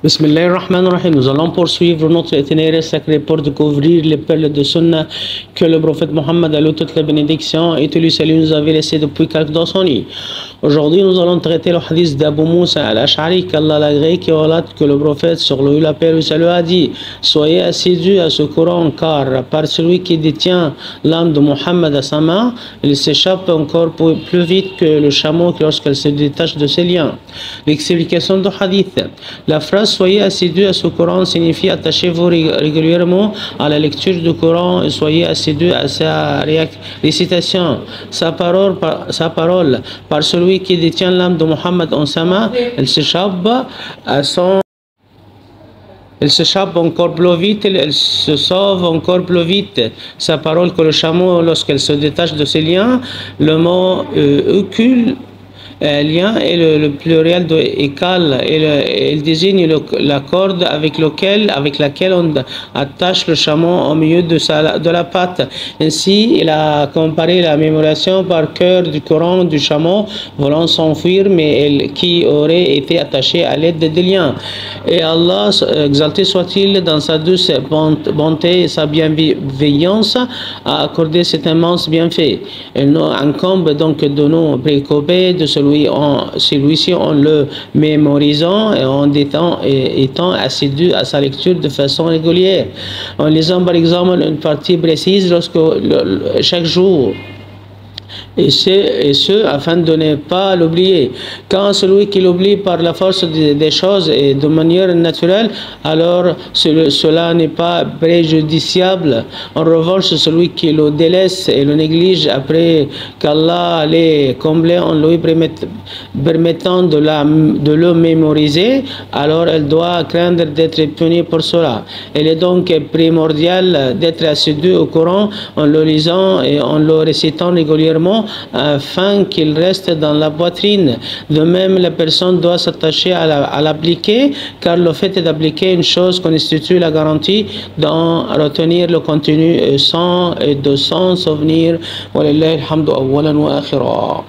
Bismillahirrahmanirrahim. Nous allons poursuivre notre itinéraire sacré pour découvrir les perles de Sunna que le prophète Mohammed, à toute la bénédiction et tout le salut, nous avait laissé depuis quelques dans son lit. Aujourd'hui, nous allons traiter le hadith d'Abu Moussa al-Ash'ari, qu'Allah l'agrée, qui relate que le prophète, sur lui la paix et le salut, a dit: soyez assidus à ce Coran, car par celui qui détient l'âme de Mohammed à sa main, il s'échappe encore plus vite que le chameau lorsqu'elle se détache de ses liens. L'explication du hadith. La phrase soyez assidus à ce Coran signifie attachez-vous régulièrement à la lecture du Coran et soyez assidus à sa récitation. Sa parole, par celui qui détient l'âme de Mohammed en sa main, elle s'échappe encore plus vite, elle se sauve encore plus vite. Sa parole que le chameau, lorsqu'elle se détache de ses liens, le mot ocule. Lien est le pluriel de écal et il désigne la corde avec laquelle on attache le chameau au milieu de la patte. Ainsi, il a comparé la mémorisation par cœur du Coran du chameau voulant s'enfuir, mais qui aurait été attaché à l'aide des liens. Et Allah, exalté soit-il, dans sa douce bonté et sa bienveillance, a accordé cet immense bienfait. Il nous incombe donc de nous préoccuper de celui-ci en le mémorisant et en étant assidu à sa lecture de façon régulière, en lisant par exemple une partie précise chaque jour. Et ce, afin de ne pas l'oublier. Quand celui qui l'oublie par la force des choses et de manière naturelle, alors cela n'est pas préjudiciable. En revanche, celui qui le délaisse et le néglige après qu'Allah l'ait comblé en lui permettant de le mémoriser, alors elle doit craindre d'être punie pour cela. Il est donc primordial d'être assidu au Coran en le lisant et en le récitant régulièrement, afin qu'il reste dans la poitrine. De même, la personne doit s'attacher à l'appliquer, car le fait d'appliquer une chose constitue la garantie d'en retenir le contenu et de s'en souvenir. Walillahi alhamdu awwalan wa akhira.